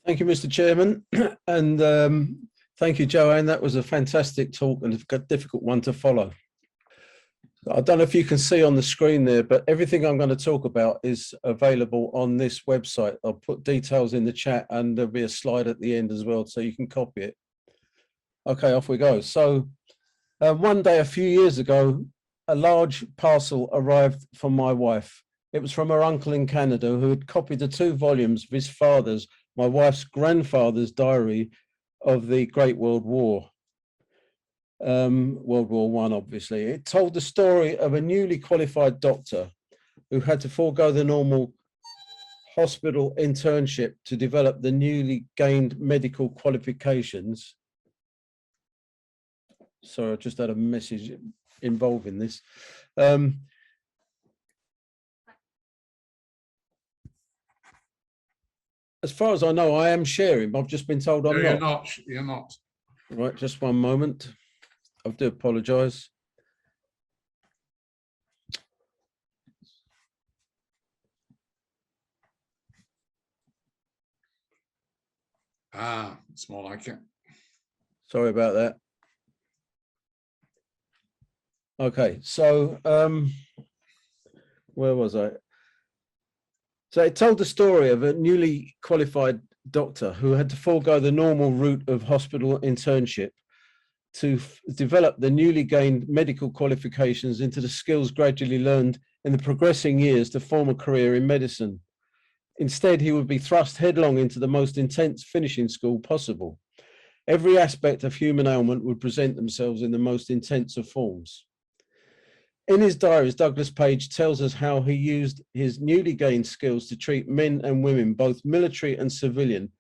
Thank you, Mr. Chairman, and thank you, Joanne. That was a fantastic talk and a difficult one to follow. I don't know if you can see on the screen there, but everything I'm going to talk about is available on this website. I'll put details in the chat and there'll be a slide at the end as well, so you can copy it. Okay, off we go. So one day a few years ago, a large parcel arrived from my wife. It was from her uncle in Canada who had copied the 2 volumes of his father's, my wife's grandfather's diary of the Great World War. World War I, obviously. It told the story of a newly qualified doctor who had to forego the normal hospital internship to develop the newly gained medical qualifications. Sorry, I just had a message involving this. As far as I know, I am sharing. I've just been told I'm not. You're not. Right, just one moment. I do apologise. Ah, it's more like it. Sorry about that. Okay, so where was I? So it told the story of a newly qualified doctor who had to forego the normal route of hospital internship to develop the newly gained medical qualifications into the skills gradually learned in the progressing years to form a career in medicine. Instead, he would be thrust headlong into the most intense finishing school possible. Every aspect of human ailment would present themselves in the most intense of forms. In his diaries, Douglas Page tells us how he used his newly gained skills to treat men and women, both military and civilian,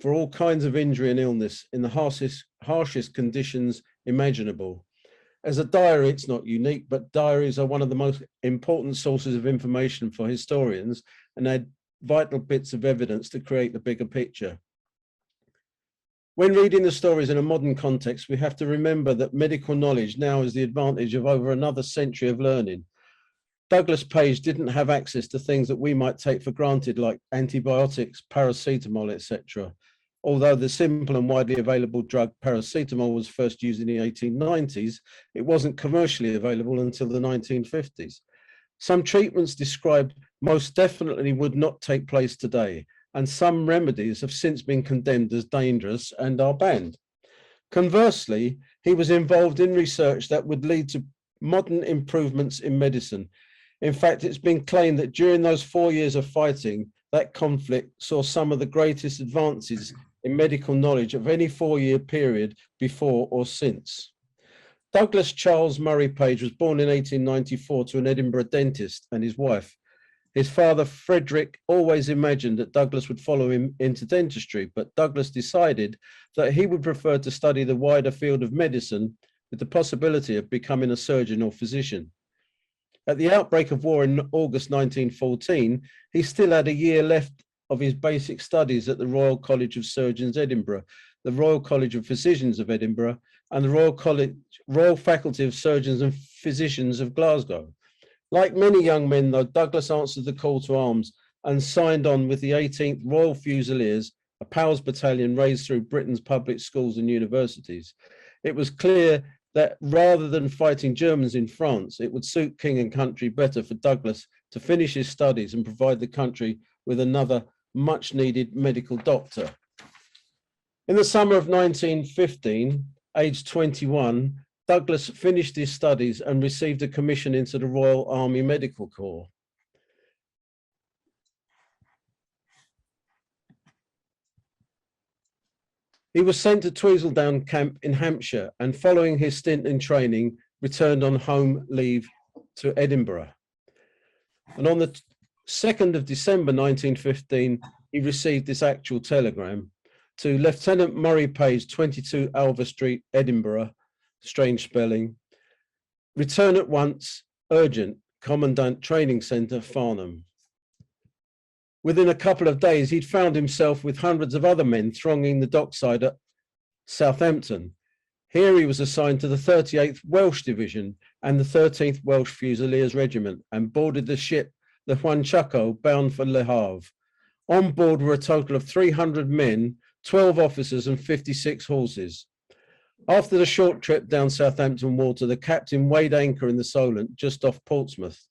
for all kinds of injury and illness in the harshest conditions imaginable. As a diary, it's not unique, but diaries are one of the most important sources of information for historians and add vital bits of evidence to create the bigger picture. When reading the stories in a modern context, we have to remember that medical knowledge now has the advantage of over another century of learning. Douglas Page didn't have access to things that we might take for granted, like antibiotics, paracetamol, etc. Although the simple and widely available drug paracetamol was first used in the 1890s, it wasn't commercially available until the 1950s. Some treatments described most definitely would not take place today, and some remedies have since been condemned as dangerous and are banned. Conversely, he was involved in research that would lead to modern improvements in medicine. In fact, it's been claimed that during those 4 years of fighting, that conflict saw some of the greatest advances in medical knowledge of any 4-year period before or since. Douglas Charles Murray Page was born in 1894 to an Edinburgh dentist and his wife. His father, Frederick, always imagined that Douglas would follow him into dentistry, but Douglas decided that he would prefer to study the wider field of medicine with the possibility of becoming a surgeon or physician. At the outbreak of war in August 1914, he still had a year left of his basic studies at the Royal College of Surgeons, Edinburgh, the Royal College of Physicians of Edinburgh, and the Royal Faculty of Surgeons and Physicians of Glasgow. Like many young men, though, Douglas answered the call to arms and signed on with the 18th Royal Fusiliers, a PALS battalion raised through Britain's public schools and universities. It was clear that rather than fighting Germans in France, it would suit king and country better for Douglas to finish his studies and provide the country with another much needed medical doctor. In the summer of 1915, aged 21, Douglas finished his studies and received a commission into the Royal Army Medical Corps. He was sent to Tweedledown Camp in Hampshire and following his stint in training, returned on home leave to Edinburgh. And on the 2nd of December 1915, he received this actual telegram: to Lieutenant Murray Page, 22 Alva Street, Edinburgh, strange spelling, return at once, urgent, Commandant Training Centre, Farnham. Within a couple of days, he'd found himself with hundreds of other men thronging the dockside at Southampton. Here he was assigned to the 38th Welsh Division and the 13th Welsh Fusiliers Regiment and boarded the ship, the Juan Chaco, bound for Le Havre. On board were a total of 300 men, 12 officers and 56 horses. After the short trip down Southampton Water, the captain weighed anchor in the Solent just off Portsmouth.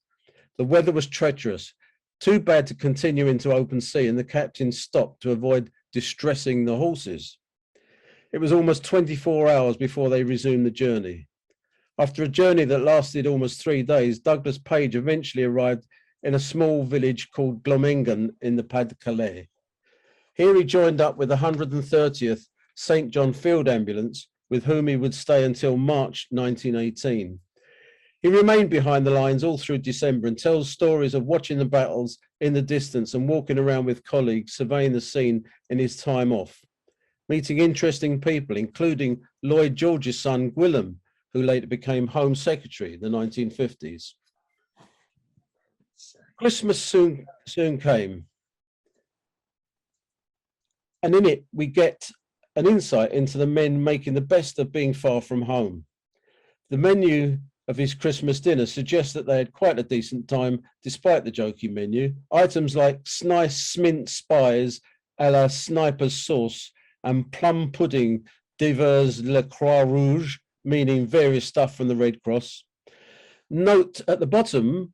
The weather was treacherous, too bad to continue into open sea, and the captain stopped to avoid distressing the horses. It was almost 24 hours before they resumed the journey. After a journey that lasted almost 3 days, Douglas Page eventually arrived in a small village called Glomingen in the Pas-de-Calais. Here he joined up with the 130th St. John Field Ambulance, with whom he would stay until March 1918. He remained behind the lines all through December and tells stories of watching the battles in the distance and walking around with colleagues, surveying the scene in his time off, meeting interesting people, including Lloyd George's son, Gwilym, who later became Home Secretary in the 1950s. Christmas soon came, and in it we get an insight into the men making the best of being far from home. The menu of his Christmas dinner suggests that they had quite a decent time despite the jokey menu. Items like nice mince pies a la sniper's sauce and plum pudding divers la Croix Rouge, meaning various stuff from the Red Cross. Note at the bottom,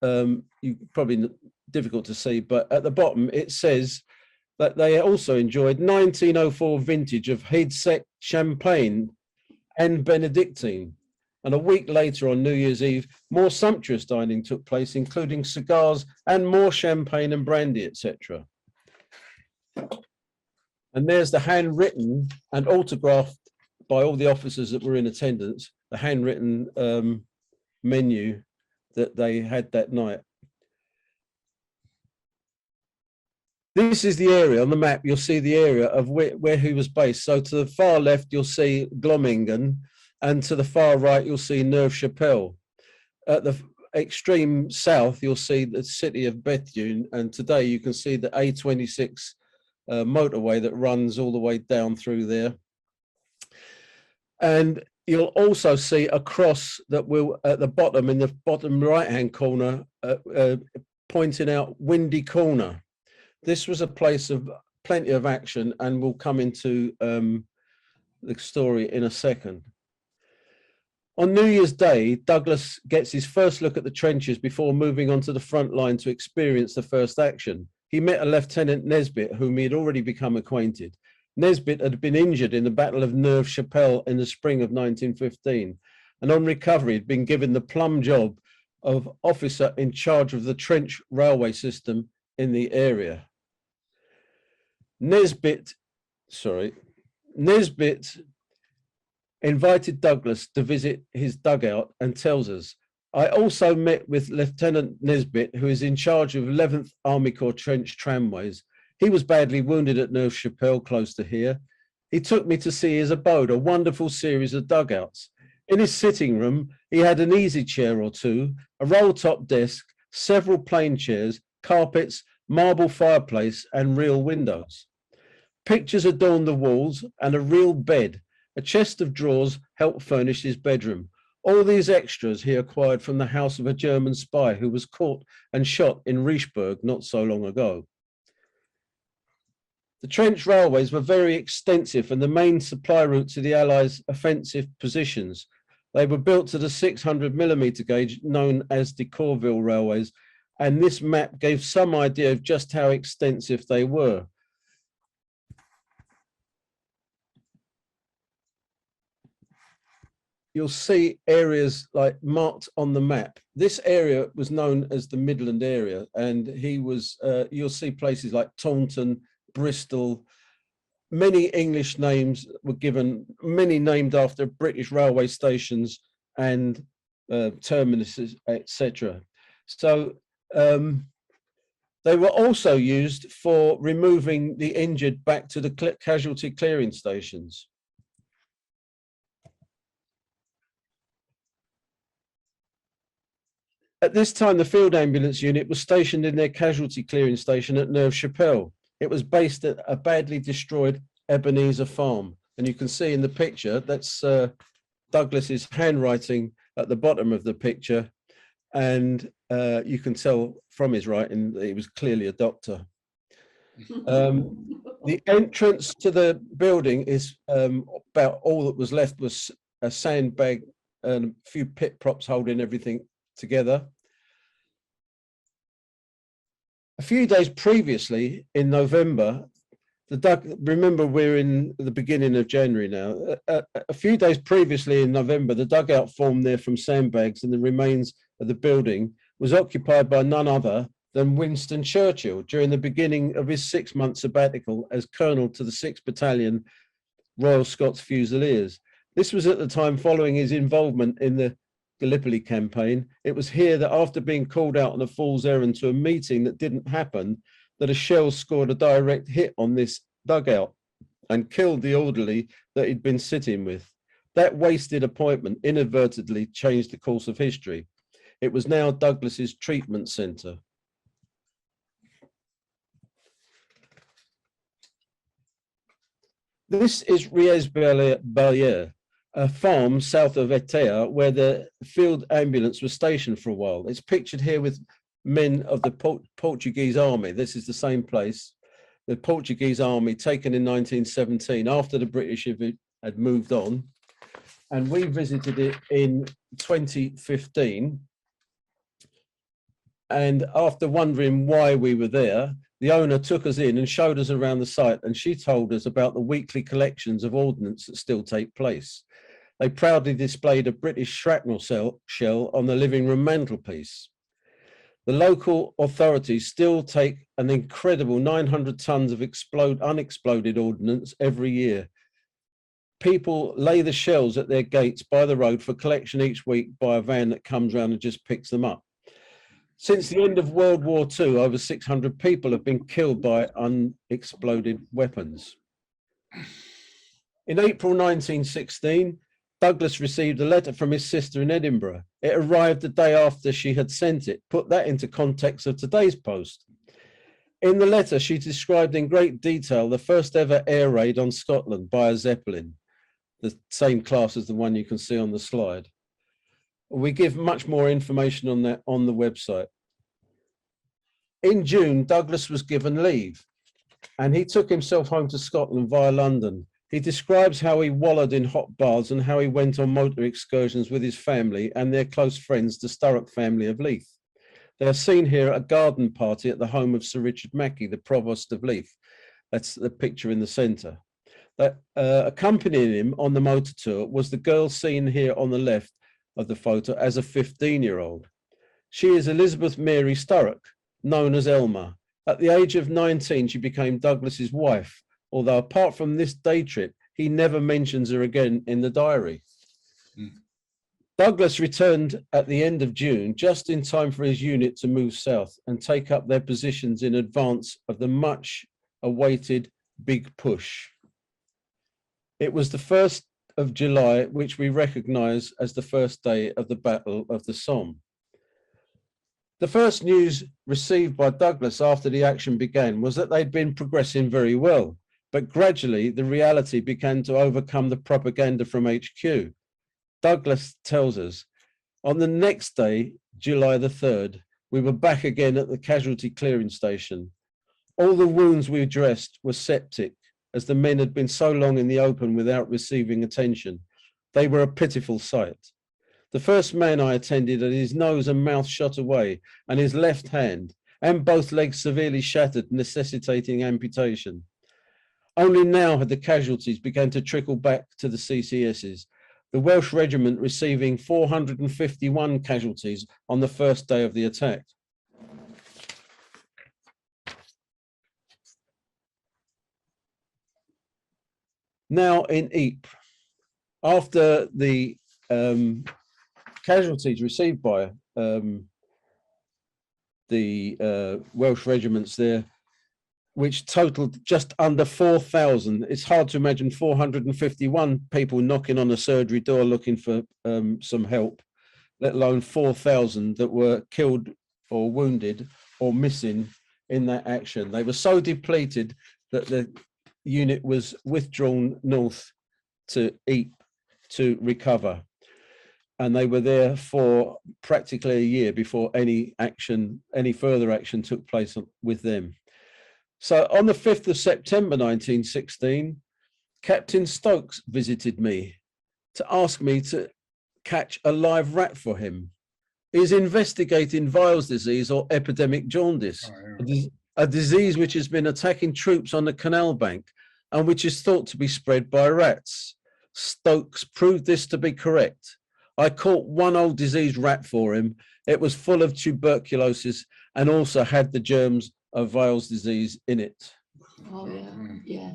you probably difficult to see, but at the bottom it says that they also enjoyed 1904 vintage of Heidsieck champagne and Benedictine. And a week later on New Year's Eve, more sumptuous dining took place, including cigars and more champagne and brandy, etc. And there's the handwritten and autographed by all the officers that were in attendance, the handwritten menu that they had that night. This is the area on the map. You'll see the area of where he was based. So to the far left, you'll see Glomingen, and to the far right, you'll see Neuve-Chapelle. At the extreme south, you'll see the city of Bethune, and today you can see the A26 motorway that runs all the way down through there. And you'll also see a cross that will, at the bottom, in the bottom right-hand corner, pointing out Windy Corner. This was a place of plenty of action, and we'll come into the story in a second. On New Year's Day, Douglas gets his first look at the trenches before moving onto the front line to experience the first action. He met a Lieutenant Nesbitt, whom he had already become acquainted. Nesbitt had been injured in the Battle of Neuve-Chapelle in the spring of 1915, and on recovery had been given the plum job of officer in charge of the trench railway system in the area. Nesbitt invited Douglas to visit his dugout and tells us, I also met with Lieutenant Nesbitt, who is in charge of 11th Army Corps trench tramways. He was badly wounded at Neuve-Chapelle, close to here. He took me to see his abode, a wonderful series of dugouts. In his sitting room, he had an easy chair or two, a roll-top desk, several plain chairs, carpets, marble fireplace, and real windows. Pictures adorned the walls, and a real bed. A chest of drawers helped furnish his bedroom. All these extras he acquired from the house of a German spy who was caught and shot in Richebourg not so long ago. The trench railways were very extensive and the main supply route to the Allies' offensive positions. They were built to the 600mm gauge known as the Courville railways, and this map gave some idea of just how extensive they were. You'll see areas like marked on the map. This area was known as the Midland area, and he was, you'll see places like Taunton, Bristol. Many English names were given, many named after British railway stations and terminuses, etc. So they were also used for removing the injured back to the casualty clearing stations. At this time, the field ambulance unit was stationed in their casualty clearing station at Neuve-Chapelle. It was based at a badly destroyed Ebenezer farm. And you can see in the picture, that's Douglas's handwriting at the bottom of the picture. And you can tell from his writing that he was clearly a doctor. The entrance to the building is about all that was left was a sandbag and a few pit props holding everything together. A few days previously, in November, remember we're in the beginning of January now. A few days previously in November, the dugout formed there from sandbags and the remains of the building was occupied by none other than Winston Churchill during the beginning of his 6-month sabbatical as Colonel to the 6th Battalion Royal Scots Fusiliers. This was at the time following his involvement in the Gallipoli campaign. It was here that after being called out on a fool's errand to a meeting that didn't happen, that a shell scored a direct hit on this dugout and killed the orderly that he'd been sitting with. That wasted appointment inadvertently changed the course of history. It was now Douglas's treatment centre. This is Riez-Ballière, a farm south of Etea, where the field ambulance was stationed for a while. It's pictured here with men of the Portuguese army. This is the same place. The Portuguese army taken in 1917 after the British had moved on. And we visited it in 2015. And after wondering why we were there, the owner took us in and showed us around the site, and she told us about the weekly collections of ordnance that still take place. They proudly displayed a British shrapnel shell on the living room mantelpiece. The local authorities still take an incredible 900 tons of unexploded ordnance every year. People lay the shells at their gates by the road for collection each week by a van that comes around and just picks them up. Since the end of World War II, over 600 people have been killed by unexploded weapons. In April 1916, Douglas received a letter from his sister in Edinburgh. It arrived the day after she had sent it. Put that into context of today's post. In the letter, she described in great detail the first ever air raid on Scotland by a Zeppelin, the same class as the one you can see on the slide. We give much more information on that on the website. In June, Douglas was given leave and he took himself home to Scotland via London. He describes how he wallowed in hot baths and how he went on motor excursions with his family and their close friends, the Sturrock family of Leith. They are seen here at a garden party at the home of Sir Richard Mackey, the Provost of Leith. That's the picture in the centre. Accompanying him on the motor tour was the girl seen here on the left of the photo as a 15-year-old. She is Elizabeth Mary Sturrock, known as Elma. At the age of 19, she became Douglas's wife, although apart from this day trip, he never mentions her again in the diary. Douglas returned at the end of June, just in time for his unit to move south and take up their positions in advance of the much awaited big push. It was the 1st of July, which we recognise as the first day of the Battle of the Somme. The first news received by Douglas after the action began was that they'd been progressing very well, but gradually the reality began to overcome the propaganda from HQ. Douglas tells us, on the next day, July the 3rd, we were back again at the casualty clearing station. All the wounds we dressed were septic, as the men had been so long in the open without receiving attention. They were a pitiful sight. The first man I attended had his nose and mouth shot away, and his left hand, and both legs severely shattered, necessitating amputation. Only now had the casualties begun to trickle back to the CCSs, the Welsh Regiment receiving 451 casualties on the first day of the attack. Now in Ypres, after the casualties received by the Welsh regiments there, which totaled just under 4,000. It's hard to imagine 451 people knocking on a surgery door looking for some help, let alone 4,000 that were killed or wounded or missing in that action. They were so depleted that the unit was withdrawn north to Ypres to recover. And they were there for practically a year before any further action took place with them. So on the 5th of September 1916, Captain Stokes visited me to ask me to catch a live rat for him. He's investigating Weil's disease or epidemic jaundice, a disease which has been attacking troops on the canal bank and which is thought to be spread by rats. Stokes proved this to be correct. I caught one old diseased rat for him. It was full of tuberculosis and also had the germs of Weil's disease in it. Oh, yeah, yeah.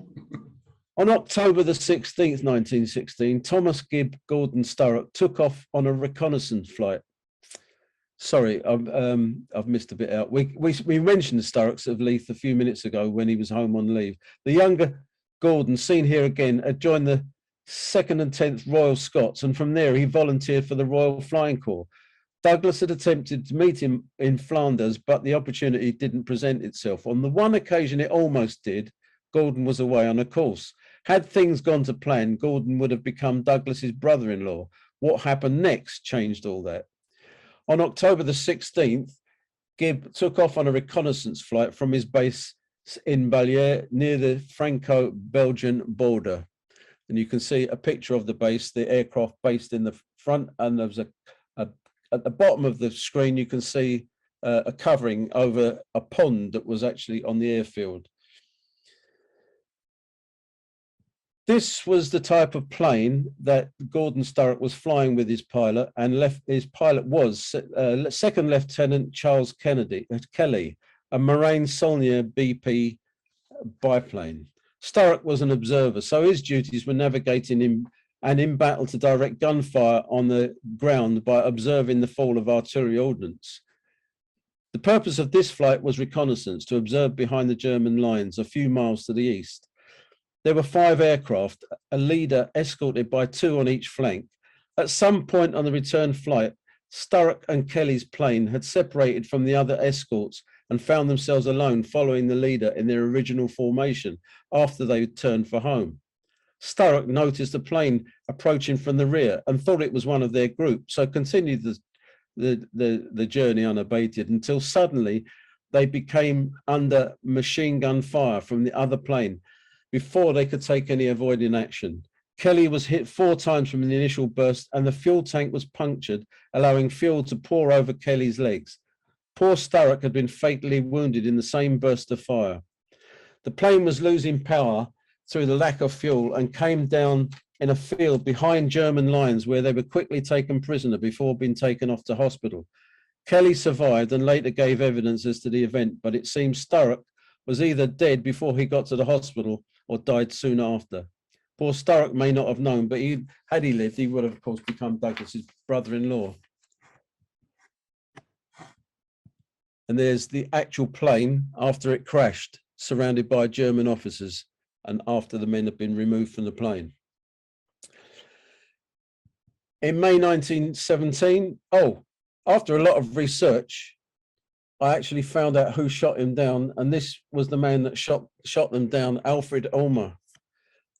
On October the 16th, 1916, Thomas Gibb Gordon Sturrock took off on a reconnaissance flight. Sorry, I've missed a bit out. We mentioned the Sturrocks of Leith a few minutes ago when he was home on leave. The younger Gordon, seen here again, had joined the 2nd and 10th Royal Scots, and from there he volunteered for the Royal Flying Corps. Douglas had attempted to meet him in Flanders, but the opportunity didn't present itself. On the one occasion it almost did, Gordon was away on a course. Had things gone to plan, Gordon would have become Douglas's brother-in-law. What happened next changed all that. On October the 16th, Gibb took off on a reconnaissance flight from his base in Ballières near the Franco-Belgian border. And you can see a picture of the base, the aircraft based in the front, and there's at the bottom of the screen, you can see a covering over a pond that was actually on the airfield. This was the type of plane that Gordon Sturrock was flying with his pilot, and his pilot was Second Lieutenant Charles Kelly, a Marine Saulnier BP biplane. Sturrock was an observer, so his duties were navigating him and in battle to direct gunfire on the ground by observing the fall of artillery ordnance. The purpose of this flight was reconnaissance, to observe behind the German lines a few miles to the east. There were 5 aircraft, a leader escorted by 2 on each flank. At some point on the return flight, Sturrock and Kelly's plane had separated from the other escorts and found themselves alone following the leader in their original formation after they had turned for home. Sturrock noticed a plane approaching from the rear and thought it was one of their group, so continued the journey unabated until suddenly they became under machine gun fire from the other plane before they could take any avoiding action. Kelly was hit 4 times from the initial burst and the fuel tank was punctured, allowing fuel to pour over Kelly's legs. Poor Sturrock had been fatally wounded in the same burst of fire. The plane was losing power through the lack of fuel and came down in a field behind German lines where they were quickly taken prisoner before being taken off to hospital. Kelly survived and later gave evidence as to the event, but it seems Sturrock was either dead before he got to the hospital or died soon after. Poor Sturrock may not have known, but had he lived, he would have, of course, become Douglas's brother-in-law. And there's the actual plane after it crashed, surrounded by German officers, and after the men had been removed from the plane. In May 1917, after a lot of research, I actually found out who shot him down, and this was the man that shot them down, Alfred Ulmer.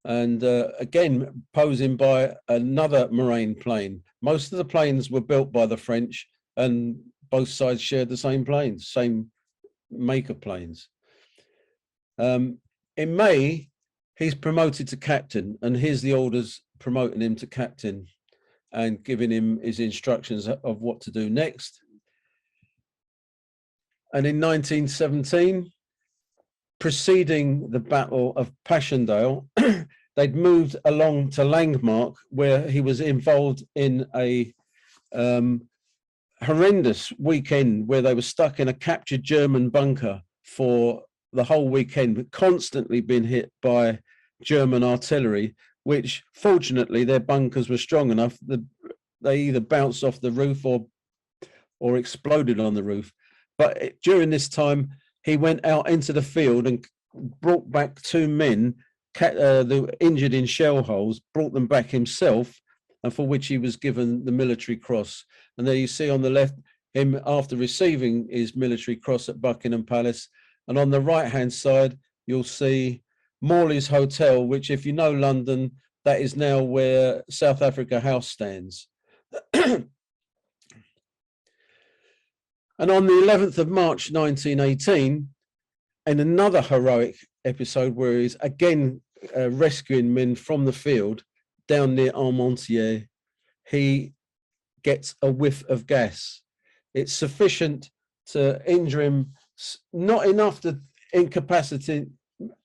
And again, posing by another Marine plane. Most of the planes were built by the French, and both sides shared the same planes, same make of planes. In May, he's promoted to captain, and here's the orders promoting him to captain and giving him his instructions of what to do next. And in 1917, preceding the Battle of Passchendaele, they'd moved along to Langemarck, where he was involved in a horrendous weekend where they were stuck in a captured German bunker for the whole weekend, constantly being hit by German artillery, which fortunately their bunkers were strong enough that they either bounced off the roof or exploded on the roof. But during this time, he went out into the field and brought back 2 men that were injured in shell holes, brought them back himself, and for which he was given the military cross. And there you see on the left him after receiving his military cross at Buckingham Palace. And on the right-hand side, you'll see Morley's Hotel, which, if you know London, that is now where South Africa House stands. And on the 11th of March, 1918, in another heroic episode where he's again rescuing men from the field down near Armentières, he gets a whiff of gas. It's sufficient to injure him, not enough to incapacitate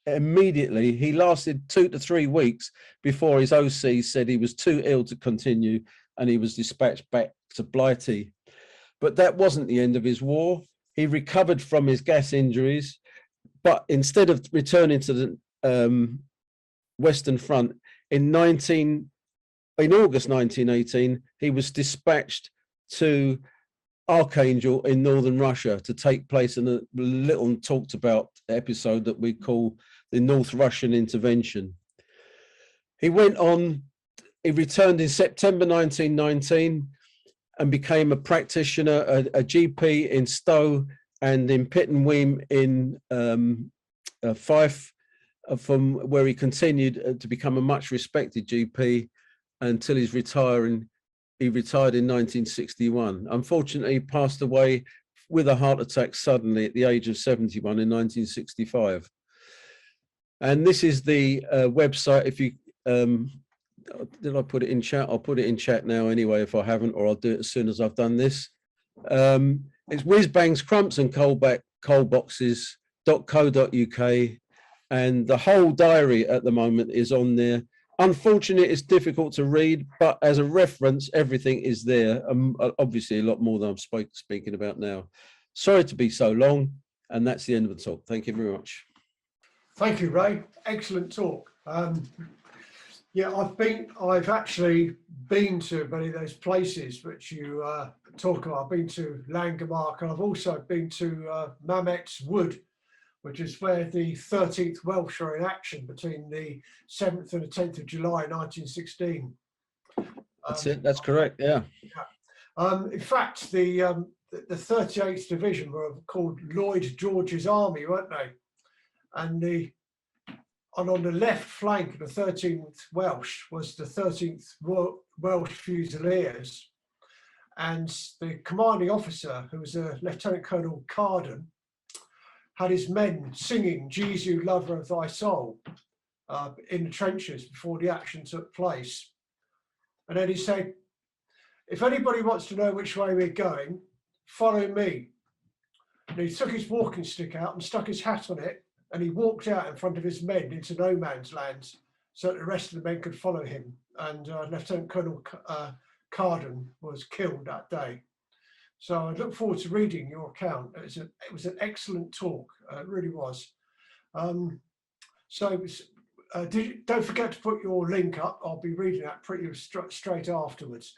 immediately. He lasted 2 to 3 weeks before his OC said he was too ill to continue, and he was dispatched back to Blighty. But that wasn't the end of his war. He recovered from his gas injuries, but instead of returning to the Western Front in August 1918, he was dispatched to Archangel in northern Russia to take place in a little talked about episode that we call the North Russian intervention. He returned in September 1919 and became a practitioner, a GP in Stowe and in Pittenweem in Fife, from where he continued to become a much respected GP until he's retiring. He retired in 1961. Unfortunately, he passed away with a heart attack suddenly at the age of 71 in 1965. And this is the website. If you did I put it in chat? I'll put it in chat now anyway if I haven't, or I'll do it as soon as I've done this. It's Whiz Bangs Crumps and Coalboxes.co.uk, and the whole diary at the moment is on there. Unfortunately, it's difficult to read, but as a reference, everything is there. Obviously, a lot more than I'm speaking about now. Sorry to be so long, and that's the end of the talk. Thank you very much. Thank you, Ray. Excellent talk. Yeah, I've actually been to many of those places which you talk about. I've been to Langemarck, and I've also been to Mametz Wood, which is where the 13th Welsh were in action between the 7th and the 10th of July 1916. That's it. That's correct. Yeah. In fact, the 38th Division were called Lloyd George's Army, weren't they? And on the left flank of the 13th Welsh was the 13th Welsh Fusiliers, and the commanding officer, who was a Lieutenant Colonel Coggin, had his men singing "Jesu, lover of thy soul" in the trenches before the action took place. And then he said, "If anybody wants to know which way we're going, follow me." And he took his walking stick out and stuck his hat on it, and he walked out in front of his men into no man's land so that the rest of the men could follow him. And Lieutenant Colonel Coggin was killed that day. So I look forward to reading your account. It was an excellent talk, it really was. Don't forget to put your link up. I'll be reading that pretty straight afterwards.